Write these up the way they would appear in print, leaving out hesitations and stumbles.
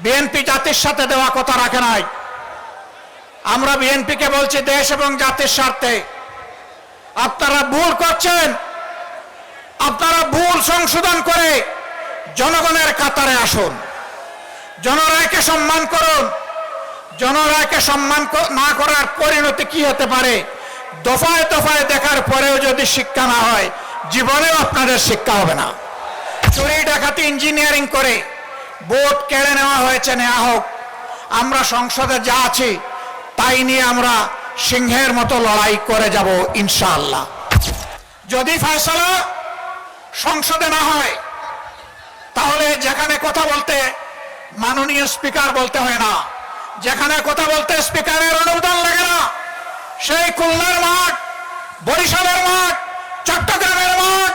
BNP জাতির সাথে দেওয়া কথা রাখে নাই। আমরা বিএনপিকে বলছি দেশ এবং জাতির স্বার্থে আপনারা ভুল করছেন, আপনারা ভুল সংশোধন করে জনগণের কাতারে আসুন, জনরায়কে সম্মান করুন। জনরায়কে সম্মান না করার পরিণতি কি হতে পারে দফায় দফায় দেখার পরেও যদি শিক্ষা না হয়, জীবনেও আপনাদের শিক্ষা হবে না। চুরি ডাকাতি ইঞ্জিনিয়ারিং করে ভোট কেড়ে নেওয়া হয়েছে, নেওয়া হোক। আমরা সংসদে যা আছি তাই নিয়ে আমরা সিংহের মতো লড়াই করে যাব ইনশাআল্লাহ। যদি ফয়সালা সংসদে না হয় তাহলে যেখানে কথা বলতে মাননীয় স্পিকার বলতে হয় না, যেখানে কথা বলতে স্পিকারের অনুমোদন লাগে না, সেই খুলনার মাঠ, বরিশালের মাঠ, চট্টগ্রামের মাঠ,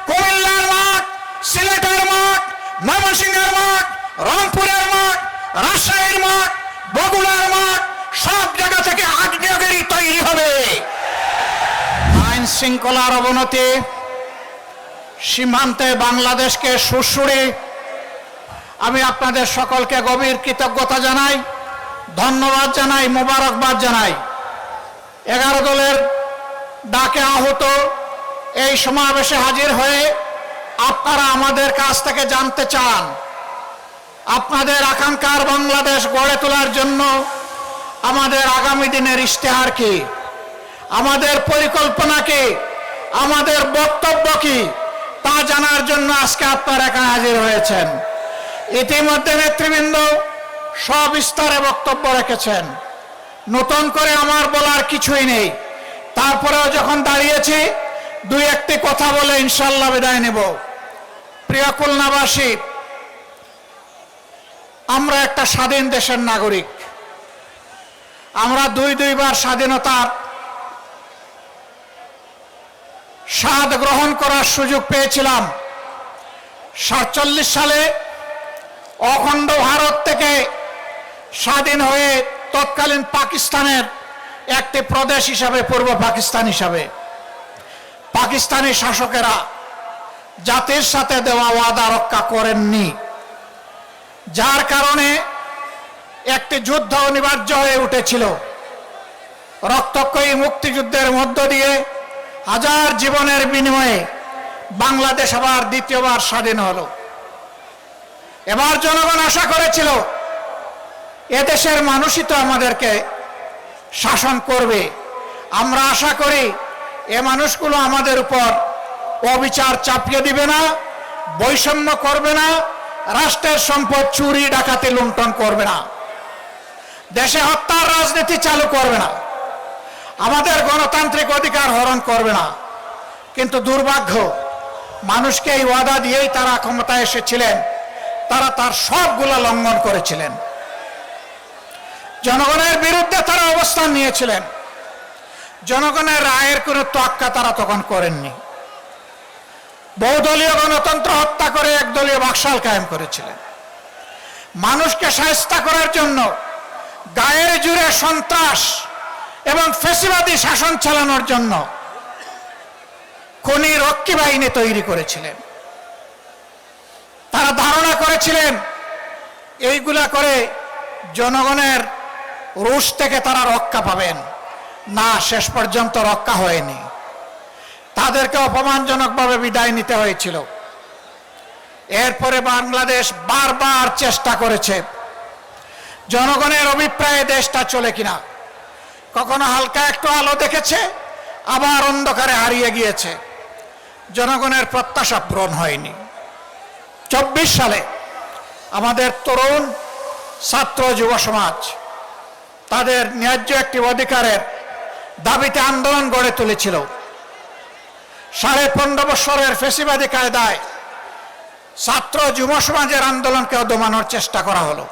কুমিল্লার মাঠ, সিলেটের মাঠ, ময়মনসিংহের মাঠ, রংপুরের মাঠ, রাজশাহীর মাঠ, বগুড়ার মাঠ, সব জায়গা থেকে আগ্নেয়গিরি তৈরি হবে। আইন শৃঙ্খলার অবনতি, সীমান্তে বাংলাদেশকে সুরসুরি। আমি আপনাদের সকলকে গভীর কৃতজ্ঞতা জানাই, ধন্যবাদ জানাই, মোবারকবাদ জানাই। 11 দলের ডাকে আহত এই সমাবেশে হাজির হয়ে আপনারা আমাদের কাছ থেকে জানতে চান আপনাদের আকাঙ্ক্ষার বাংলাদেশ গড়ে তোলার জন্য আমাদের আগামী দিনের ইশতেহার কি, আমাদের পরিকল্পনা কি, আমাদের বক্তব্য কি, তা জানার জন্য আজকে আপনারা এখানে হাজির হয়েছেন। ইতিমধ্যে নেতৃবৃন্দ সবিস্তারে বক্তব্য রেখেছেন, নতুন করে আমার বলার কিছুই নেই। তারপরেও যখন দাঁড়িয়েছি দুই একটি কথা বলে ইনশাআল্লাহ বিদায় নেব। প্রিয় খুলনাবাসী, আমরা একটা স্বাধীন দেশের নাগরিক। আমরা দুইবার স্বাধীনতার স্বাদ গ্রহণ করার সুযোগ পেয়েছিলাম। 47 সালে অখণ্ড ভারত থেকে স্বাধীন হয়ে তৎকালীন পাকিস্তানের একটি প্রদেশ হিসাবে, পূর্ব পাকিস্তান হিসাবে, পাকিস্তানি শাসকেরা জাতির সাথে দেওয়া ওয়াদা রক্ষা করেননি, যার কারণে একটি যুদ্ধ অনিবার্য হয়ে উঠেছিল। রক্তক্ষয়ী মুক্তিযুদ্ধের মধ্য দিয়ে হাজার জীবনের বিনিময়ে বাংলাদেশ আবার দ্বিতীয়বার স্বাধীন হলো। এবার জনগণ আশা করেছিল এদেশের মানুষই তো আমাদেরকে শাসন করবে। আমরা আশা করি এ মানুষগুলো আমাদের উপর অবিচার চাপিয়ে দিবে না, বৈষম্য করবে না, রাষ্ট্রের সম্পদ চুরি ডাকাতি লুণ্ঠন করবে না, দেশে হত্যার রাজনীতি চালু করবে না, আমাদের গণতান্ত্রিক অধিকার হরণ করবে না। কিন্তু দুর্ভাগ্য, মানুষকে এই ওয়াদা দিয়েই তারা ক্ষমতায় এসেছিলেন, তারা তার সবগুলো লঙ্ঘন করেছিলেন। জনগণের বিরুদ্ধে তারা অবস্থান নিয়েছিলেন, জনগণের রায়ের কোনো তোয়াক্কা তারা তখন করেননি। বহুদলীয় গণতন্ত্র হত্যা করে একদলীয় বাকশাল কায়েম করেছিলেন। মানুষকে শায়েস্তা করার জন্য গায়ের জুড়ে সন্ত্রাস এবং ফ্যাসিবাদী শাসন চালানোর জন্য খুনি রক্ষী বাহিনী তৈরি করেছিলেন। তারা ধারণা করেছিলেন এইগুলা করে জনগণের রোষ থেকে তারা রক্ষা পাবেন। না, শেষ পর্যন্ত রক্ষা হয়নি, তাদেরকে অপমানজনকভাবে বিদায় নিতে হয়েছিল। এরপরে বাংলাদেশ বারবার চেষ্টা করেছে জনগণের অভিপ্রায়ে দেশটা চলে কিনা। কখনো হালকা একটু আলো দেখেছে, আবার অন্ধকারে হারিয়ে গিয়েছে। জনগণের প্রত্যাশা পূরণ হয়নি। 24 সালে আমাদের তরুণ ছাত্র যুব সমাজ তাদের ন্যায্য একটি অধিকারের দাবিতে আন্দোলন গড়ে তুলেছিল। 15.5 বছরের ফ্যাসিবাদী কায়দায় ছাত্র যুব সমাজের আন্দোলনকেও দমানোর চেষ্টা করা হলো।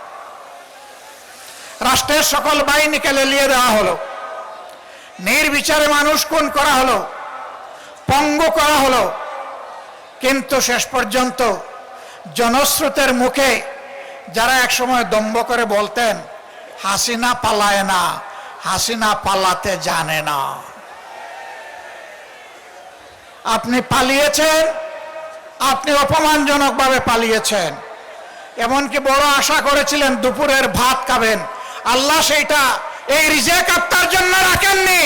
রাষ্ট্রের সকল বাহিনীকে লেলিয়ে দেওয়া হলো, নির্বিচারে মানুষ খুন করা হলো, পঙ্গু করা হলো। কিন্তু শেষ পর্যন্ত জনস্রোতের মুখে যারা একসময় দম্ভ করে বলতেন হাসিনা পালায় না, হাসিনা পালাতে জানে না, আপনি পালিয়েছেন, আপনি অপমানজনকভাবে পালিয়েছেন। এমনকি বড় আশা করেছিলেন দুপুরের ভাত খাবেন, আল্লাহ সেইটা এই রিজেক আপনার জন্য রাখেননি,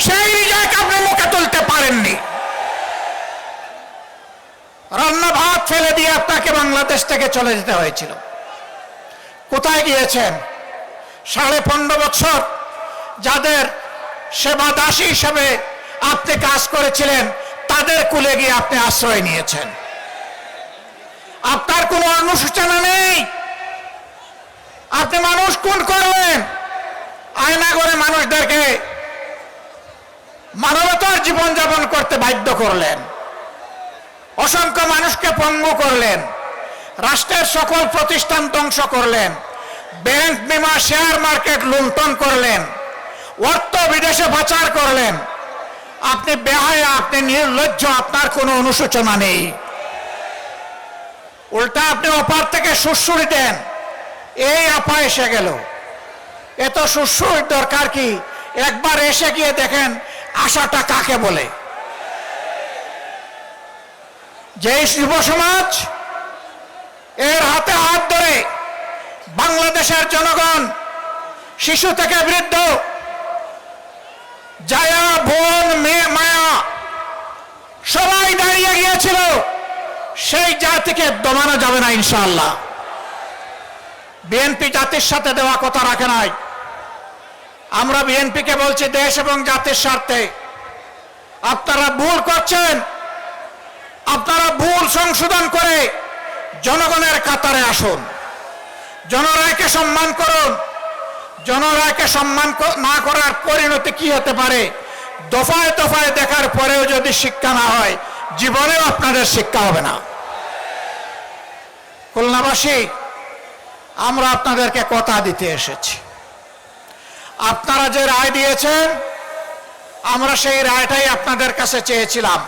সেই রিজেক আপনি মুখে তুলতে পারেননি। রান্না ভাত ফেলে দিয়ে আপনাকে বাংলাদেশ থেকে চলে যেতে হয়েছিল। কোথায় গিয়েছেন? 15.5 বছর যাদের সেবা দাসী হিসেবে আপনি কাজ করেছিলেন, তাদের কুলে গিয়ে আপনি আশ্রয় নিয়েছেন। আপনার কোনো অনুশোচনা নেই। আপনি মানুষ খুন করলেন, আয়না করে মানুষদেরকে মানবতার জীবনযাপন করতে বাধ্য করলেন, অসংখ্য মানুষকে পঙ্গু করলেন, রাষ্ট্রের সকল প্রতিষ্ঠান ধ্বংস করলেন, ব্যাংক বিমা শেয়ার মার্কেট লুণ্ঠন করলেন, অর্থ বিদেশে পাচার করলেন। আপনি বেহায়া, আপনি নির্লজ্জ, আপনার কোনো অনুশোচনা নেই। উল্টা আপনি ওপার থেকে সুরসুরি দেন, এই আপা এসে গেল, এত সুরসুরির দরকার কি? একবার এসে গিয়ে দেখেন আশাটা কাকে বলে। যেই যুব সমাজ এর হাতে হাত ধরে বাংলাদেশের জনগণ, শিশু থেকে বৃদ্ধ, জায়া, বোন, মেয়ে, মায়া সবাই দাঁড়িয়ে গিয়েছিল, সেই জাতিকে দমানো যাবে না ইনশাআল্লাহ। বিএনপি জাতির সাথে দেওয়া কথা রাখে নাই। আমরা বিএনপিকে বলছি দেশ এবং জাতির স্বার্থে আপনারা ভুল করছেন, আপনারা ভুল সংশোধন করে জনগণের কাতারে আসুন, জনরায়কে সম্মান করুন। জনরায়কে সম্মান না করার পরিণতি কি হতে পারে দফায় দফায় দেখার পরেও যদি শিক্ষা না হয়, জীবনেও আপনাদের শিক্ষা হবে না। খুলনাবাসী, আমরা আপনাদেরকে কথা দিতে এসেছি। আপনারা যে রায় দিয়েছেন, আমরা সেই রায়টাই আপনাদের কাছে চেয়েছিলাম,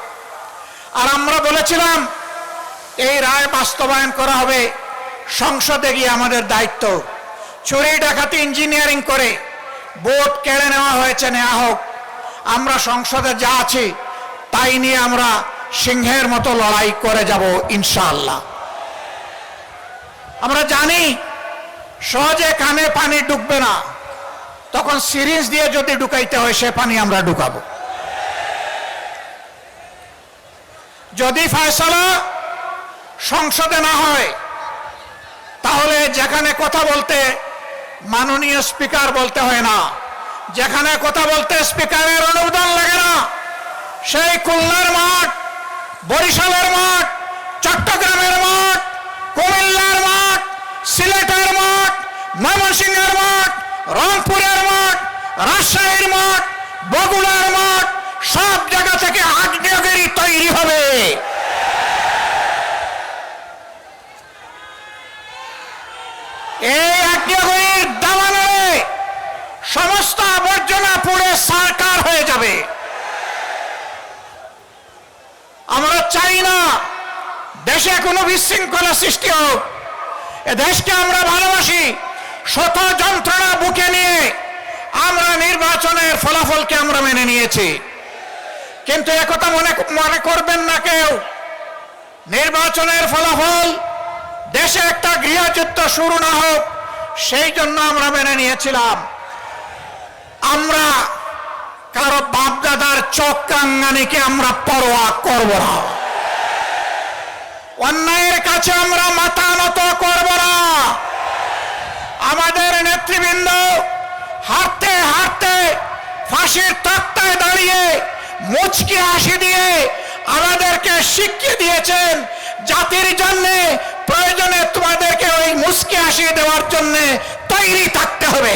আর আমরা বলেছিলাম এই রায় বাস্তবায়ন করা হবে। সংসদে গিয়ে আমাদের দায়িত্ব। চুরি ডাকাতি ইঞ্জিনিয়ারিং করে ভোট কেড়ে নেওয়া হয়েছে, নেওয়া হোক। আমরা সংসদে যা আছি তাই নিয়ে আমরা সিংহের মতো লড়াই করে যাব ইনশাআল্লাহ। আমরা জানি সহজে কানে পানি ঢুকবে না, তখন সিরিঞ্জ দিয়ে যদি ঢুকাইতে হয় সে পানি আমরা ঢুকাবো। যদি ফয়সালা সংসদে না হয়, তাহলে যেখানে কথা বলতে মাননীয় স্পিকার বলতে হয় না, যেখানে কথা বলতে স্পিকারের অনুমোদন লাগে না, সেই খুলনার মাঠ, বরিশালের মাঠ, চট্টগ্রামের মাঠ, কুমিল্লার মাঠ, সিলেটের মাঠ, ময়মনসিংহের মাঠ, রংপুরের মাঠ, রাজশাহীর মাঠ, বগুড়ার মাঠ, সব জায়গা থেকে আগ্নেয়গিরি তৈরি হবে। এই আগ্নেয়গিরির দাবানলে সমস্ত আবর্জনা পুড়ে সারকার হয়ে যাবে। আমরা চাই না দেশে কোনো বিশৃঙ্খলা সৃষ্টি হোক। এ দেশকে আমরা ভালোবাসি। শত যন্ত্রণা বুকে নিয়ে আমরা নির্বাচনের ফলাফলকে আমরা মেনে নিয়েছি, কিন্তু একথা মনে করবেন না কেউ, নির্বাচনের ফলাফল দেশে একটা গৃহযুদ্ধ শুরু না হোক, সেই জন্য আমরা মেনে নিয়েছিলাম। আমরা কারো বাপদাদার চোখ কাঙ্গানিকে আমরা পরোয়া করব না। অন্যায়ের কাছে আমরা মাথা নত করব না। আমাদের নেতৃবৃন্দ হাঁটতে হাঁটতে ফাঁসির তক্তায় দাঁড়িয়ে মুচকি হাসি দিয়ে আমাদেরকে শিখিয়ে দিয়েছেন, জাতির জন্য প্রয়োজনে তোমাদেরকে ওই মুচকি হাসি দেওয়ার জন্য তৈরি থাকতে হবে।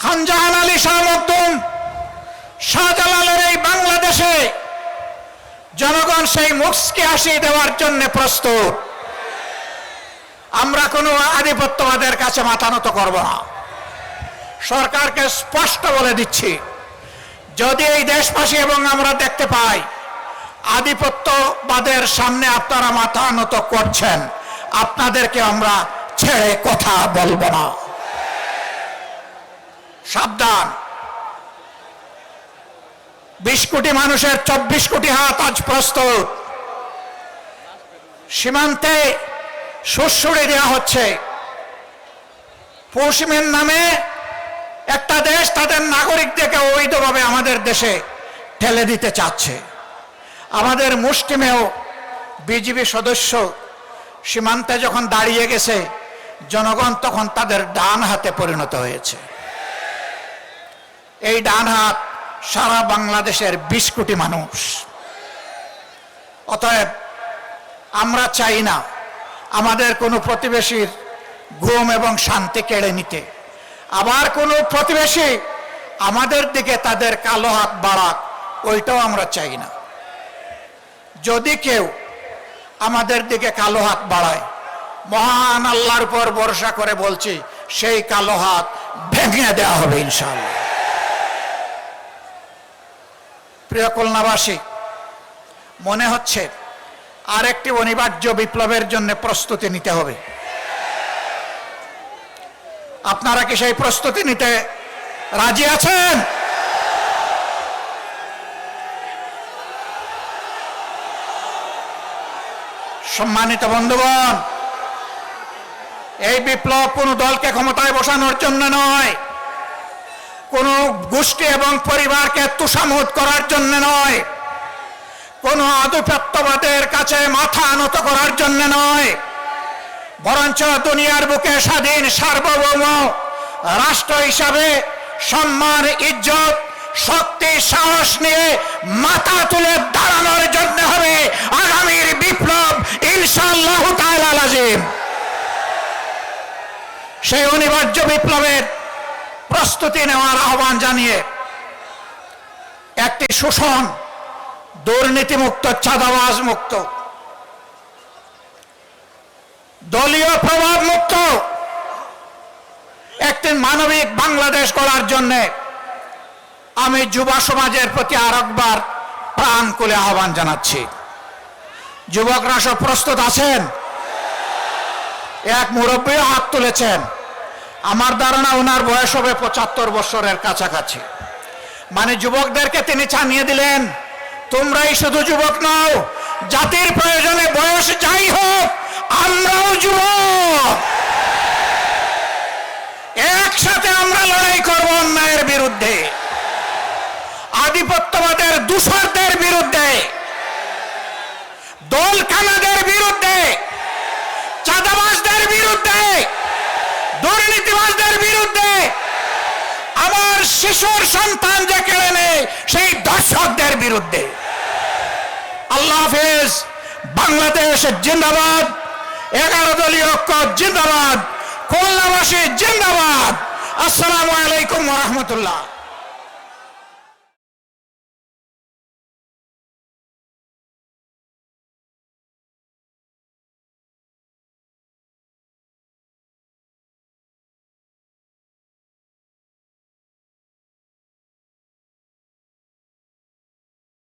খানজাহান আলী শাহ মখদুম, শাহজালালের এই বাংলাদেশে জনগণ সেই মুচকি হাসি দেওয়ার জন্য প্রস্তুত। আমরা কোনো আধিপত্যবাদের কাছে মাথা নত করব না। সরকারকে স্পষ্ট বলে দিচ্ছি, যদি এই দেশবাসী এবং আমরা দেখতে পাই আধিপত্যবাদের সামনে আপনারা মাথা নত করছেন, আপনাদেরকে আমরা ছেড়ে কথা বলবো না। সাবধান। 20 কোটি মানুষের 24 কোটি হাত আজ প্রস্তুত। সীমান্তে সুড়সুড়ি দেওয়া হচ্ছে। পশ্চিমের নামে একটা দেশ তাদের নাগরিকদেরকে অবৈধভাবে আমাদের দেশে ঠেলে দিতে চাচ্ছে। আমাদের মুষ্টিমেয় বিজিবি সদস্য সীমান্তে যখন দাঁড়িয়ে গেছে, জনগণ তখন তাদের ডান হাতে পরিণত হয়েছে। এই ডান হাত সারা বাংলাদেশের 20 কোটি মানুষ। অতএব আমরা চাই না আমাদের কোনো প্রতিবেশীর ঘুম এবং শান্তি কেড়ে নিতে, আবার কোনো প্রতিবেশী আমাদের দিকে তাদের কালো হাত বাড়াক, ওইটাও আমরা চাই না। যদি কেউ আমাদের দিকে কালো হাত বাড়ায়, মহান আল্লাহর উপর ভরসা করে বলছি, সেই কালো হাত ভেঙে দেওয়া হবে ইনশাআল্লাহ। প্রিয় খুলনাবাসী, মনে হচ্ছে আরেকটি অনিবার্য বিপ্লবের জন্য প্রস্তুতি নিতে হবে। আপনারা কি সেই প্রস্তুতি নিতে রাজি আছেন? সম্মানিত বন্ধুগণ, এই বিপ্লব কোনো দলকে ক্ষমতায় বসানোর জন্য নয়, কোনো গোষ্ঠী এবং পরিবারকে তুষামোদ করার জন্য নয়, কোনো আধিপত্যবাদের কাছে মাথা নত করার জন্য নয়, বরঞ্চ দুনিয়ার বুকে স্বাধীন সার্বভৌম রাষ্ট্র হিসাবে সম্মান, ইজ্জত, শক্তি, সাহস নিয়ে মাথা তুলে দাঁড়ানোর জন্য হবে আগামীর বিপ্লব ইনশাআল্লাহু তাআলা লাজিম। সেই অনিবার্য বিপ্লবের প্রস্তুতি নেওয়ার আহ্বান জানিয়ে একটি শোষণ, দুর্নীতিমুক্ত, চাঁদাবাজ মুক্ত, দলীয় প্রভাব মুক্ত একটি মানবিক বাংলাদেশ গড়ার জন্য আমি যুব সমাজের প্রতি আরেকবার প্রাণ খুলে আহ্বান জানাচ্ছি। যুবকরা সব প্রস্তুত আছেন? এক মুরব্বীও হাত তুলেছেন। আমার ধারণা ওনার বয়স হবে 75 বছরের কাছাকাছি। মানে যুবকদেরকে তিনি জানিয়ে দিলেন, তোমরাই শুধু যুবক নও, জাতির প্রয়োজনে বয়স যাই হোক আমরাও যুবক। একসাথে আমরা লড়াই করব অন্যায়ের বিরুদ্ধে, আধিপত্যবাদের দূষরদের বিরুদ্ধে, দলখানাদের বিরুদ্ধে, চাঁদাবাজদের বিরুদ্ধে, দুর্নীতিবাজদের বিরুদ্ধে, আমার শিশুর সন্তান যে কেড়ে নেয় সেই দর্শকদের বিরুদ্ধে। আল্লাহ হাফেজ। বাংলাদেশ জিন্দাবাদ। 11 দলীয় ঐক্য জিন্দাবাদ। খুলনাবাসী জিন্দাবাদ। আসসালামু আলাইকুম ওয়া রাহমাতুল্লাহ।